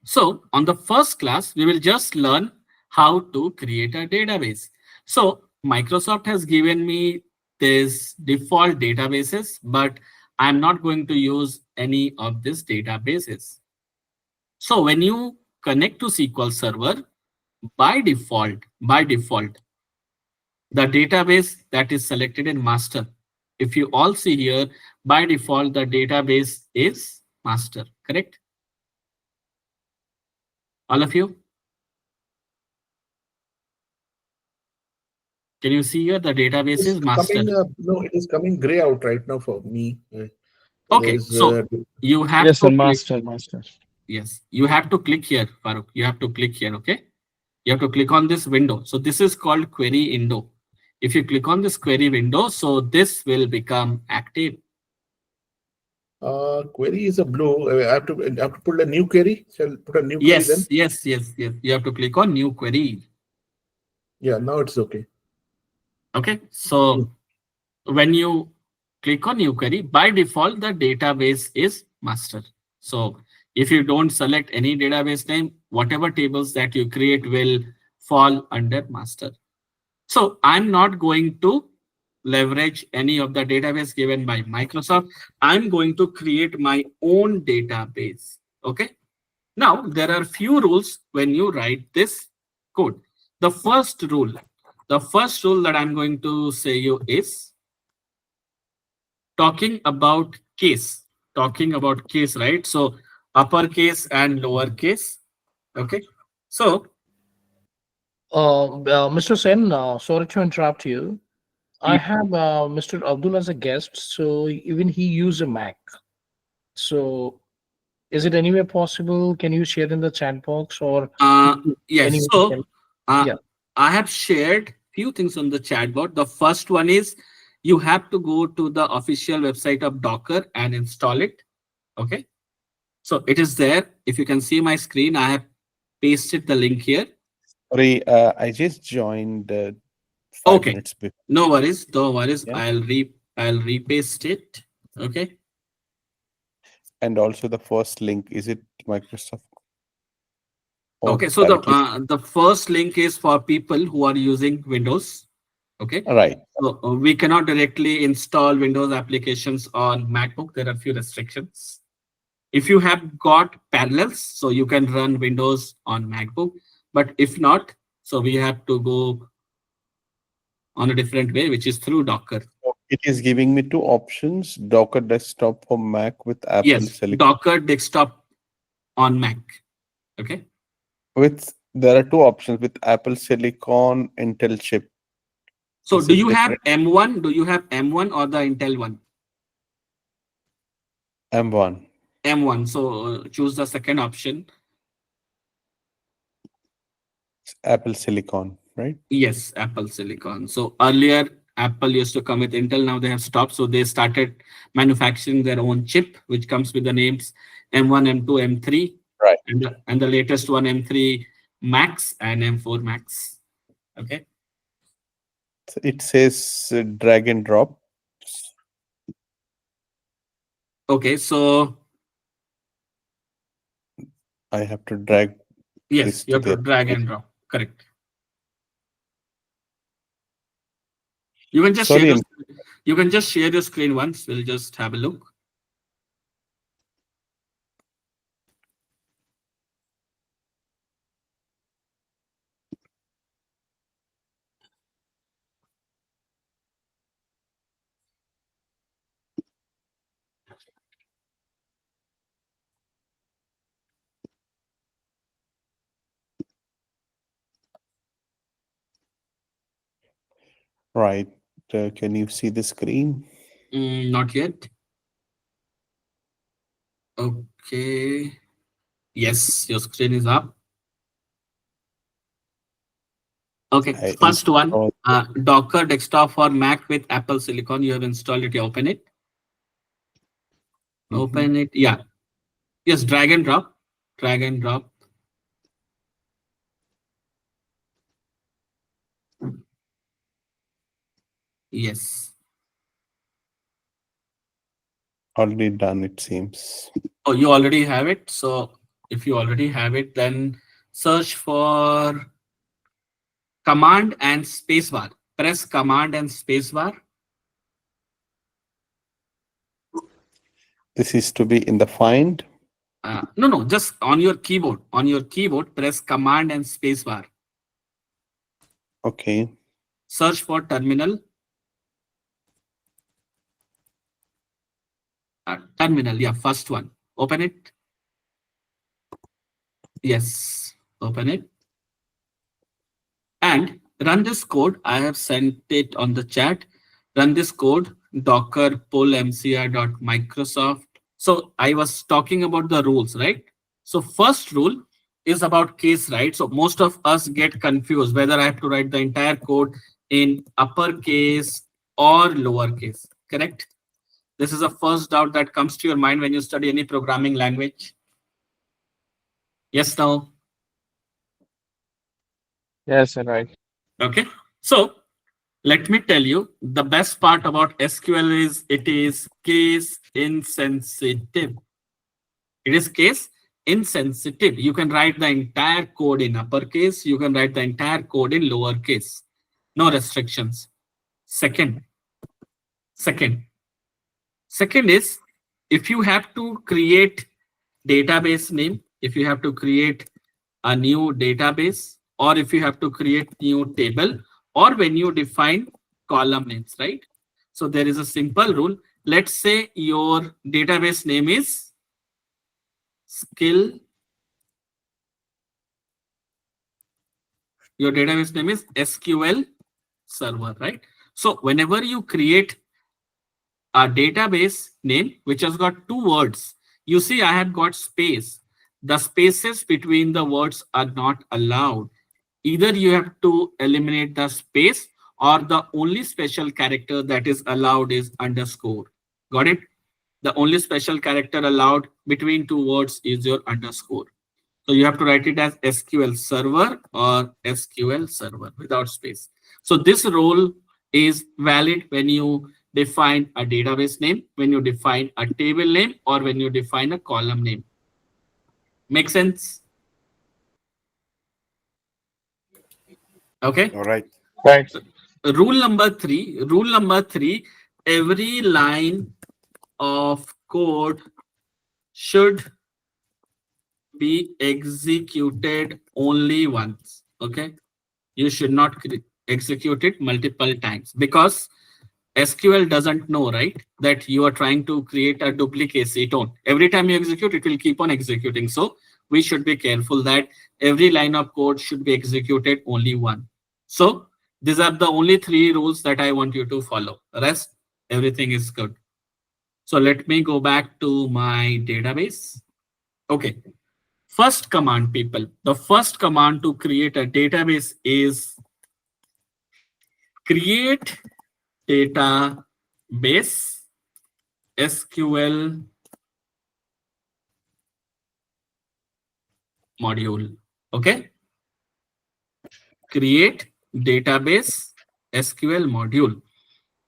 So on the first class, we will just learn how to create a database. So Microsoft has given me this default databases, but I'm not going to use any of these databases. So when you connect to SQL Server, by default, the database that is selected in master. If you all see here, by default, the database is master, correct? All of you? Can you see here the database It's is master? coming, no, it is coming gray out right now for me. Okay, There's so you have Yes, sir, to click. master, master. Yes, you have to click here, Farooq. You have to click here, okay? You have to click on this window. So this is called query window. If you click on this query window, so this will become active. query is a blue. I have to put a new query. Shall I put a new query Yes, then? yes, yes, yes. You have to click on new query. Yeah, now it's okay. Okay, Hmm. so when you click on new query, by default, the database is master. So if you don't select any database name, whatever tables that you create will fall under master. So I'm not going to leverage any of the database given by Microsoft. I'm going to create my own database. Okay. Now there are few rules when you write this code. The first rule, the first rule that I'm going to say you is talking about case, right? So uppercase and lowercase. Okay. So Mr. Sen, sorry to interrupt you. I you, have Mr. Abdul as a guest, so even he use a Mac. So is it anywhere possible? Can you share in the chat box or yes. anywhere? So Can, uh, yeah. I have shared few things on the chatbot. The first one is you have to go to the official website of Docker and install it. Okay. So it is there. If you can see my screen, I have pasted the link here. Sorry, I just joined 5 Okay. minutes before. No worries. No worries. Yeah. I'll repaste it. Okay. And also the first link, is it Microsoft or Okay. So directly? the first link is for people who are using Windows. Okay. Right. So we cannot directly install Windows applications on MacBook. There are few restrictions. If you have got parallels, so you can run Windows on MacBook. But if not, so we have to go on a different way, which is through Docker. So it is giving me two options: Docker desktop for Mac with Apple Yes, Silicon. Docker desktop on Mac. Okay. With there are two options with Apple Silicon Intel chip. So Is do it you have different? M1? Do you have M1 or the Intel one? M1. M1. So choose the second option. Apple Silicon, right? Yes, Apple Silicon. So earlier, Apple used to come with Intel. Now they have stopped. So they started manufacturing their own chip, which comes with the names M1, M2, M3, Right. and the latest one M3 Max and M4 Max. Okay. So it says drag and drop. Okay. So I have to drag yes, this you to have to there. drag and drop. Correct. You can just share Sorry, your you can just share your screen once. We'll just have a look. right. Can you see the screen? Not yet. Okay. Yes, your screen is up. Okay, I first one, installed. Docker desktop for Mac with Apple Silicon. You have installed it. You open it. Mhm. Open it. Yeah. Yes, drag and drop. Drag and drop. Yes. Already done, it seems. Oh, you already have it. So If you already have it, then search for command and spacebar. Press command and spacebar. This is to be in the find. No, just on your keyboard. On your keyboard, press command and spacebar. Okay. Search for terminal. Terminal, yeah, first one. Open it. Yes, open it. And run this code. I have sent it on the chat. Run this code, docker pull mcr.microsoft. So I was talking about the rules, right? So first rule is about case, right? So most of us get confused whether I have to write the entire code in uppercase or lowercase, correct? This is the first doubt that comes to your mind when you study any programming language. Yes, no? Yes, right. Okay. So let me tell you, the best part about SQL is it is case insensitive. It is case insensitive. You can write the entire code in uppercase. You can write the entire code in lowercase. No restrictions. Second is if you have to create database name, if you have to create a new database, or if you have to create new table, or when you define column names, right? So there is a simple rule. Let's say your database name is skill. Your database name is SQL server, right? So whenever you create a database name which has got two words, you see I have got space. The spaces between the words are not allowed. Either you have to eliminate the space or the only special character that is allowed is underscore. Got it? The only special character allowed between two words is your underscore. So you have to write it as SQL server or SQL server without space. So this rule is valid when you define a database name, when you define a table name, or when you define a column name. Make sense? Okay. All right. Right. Rule number three, every line of code should be executed only once. Okay. You should not execute it multiple times because SQL doesn't know, right, that you are trying to create a duplicate tone. Every time you execute, it will keep on executing. So we should be careful that every line of code should be executed only one. So these are the only three rules that I want you to follow. Rest, everything is good. So let me go back to my database. Okay. First command, people. The first command to create a database is create database SQL module. Okay. Create database SQL module.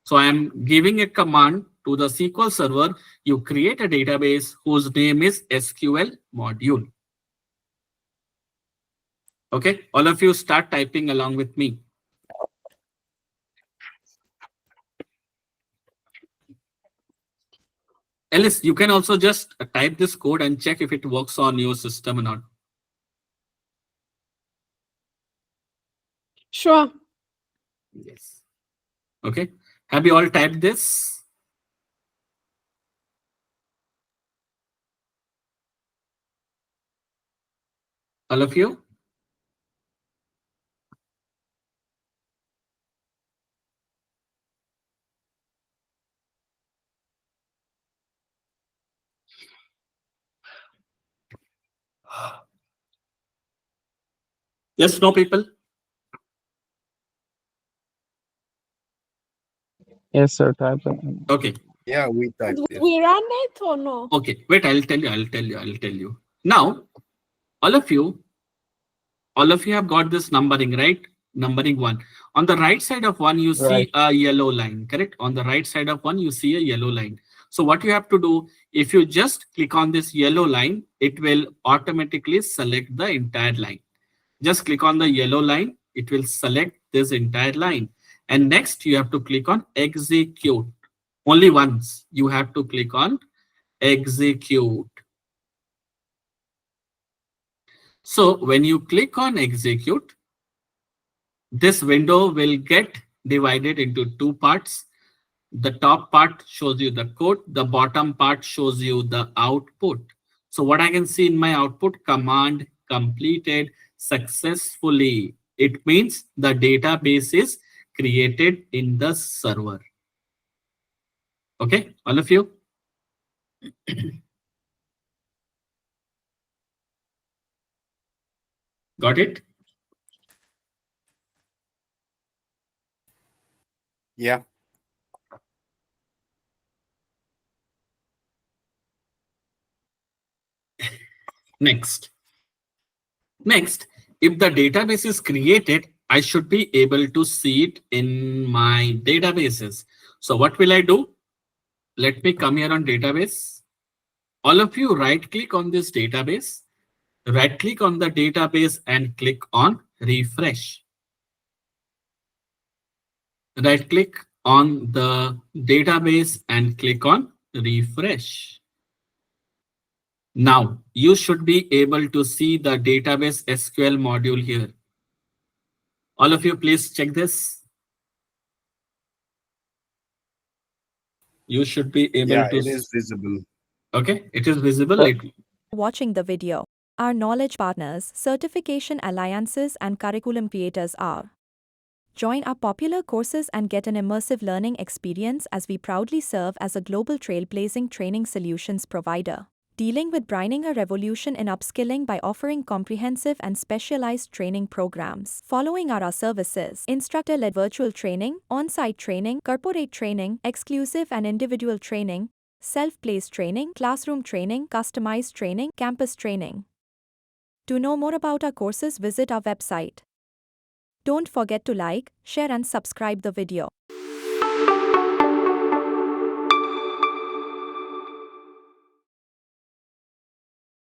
So I am giving a command to the SQL server. You create a database whose name is SQL module. Okay. All of you start typing along with me. Alice, you can also just type this code and check if it works on your system or not. Sure. Yes. Okay. Have you all typed this? All of you? Yes, no people? Yes, sir. Type. Okay. Yeah, we typed Did it. we run it or no? Okay. Wait, I'll tell you. Now, all of you have got this numbering, right? Numbering one. On the right side of one, you see Right. a yellow line, correct? On the right side of one, you see a yellow line. So what you have to do, if you just click on this yellow line, it will automatically select the entire line. Just click on the yellow line, it will select this entire line. And next you have to click on execute. Only once you have to click on execute. So when you click on execute, this window will get divided into two parts. The top part shows you the code, the bottom part shows you the output. So what I can see in my output, command completed successfully. It means the database is created in the server. Okay, all of you? Got it? Yeah. Next, if the database is created, I should be able to see it in my databases. So what will I do? Let me come here on database. All of you right click on this database, right click on the database and click on refresh. Right click on the database and click on refresh. Now you should be able to see the database SQL module here. All of you, please check this. You should be able Yeah, to. it is visible. Okay, it is visible. Watching the video. Our knowledge partners, certification alliances, and curriculum creators are. Join our popular courses and get an immersive learning experience as we proudly serve as a global trailblazing training solutions provider. Dealing with braining a revolution in upskilling by offering comprehensive and specialized training programs. Following are our services: instructor-led virtual training, on-site training, corporate training, exclusive and individual training, self-paced training, classroom training, customized training, campus training. To know more about our courses, visit our website. Don't forget to like, share and subscribe the video.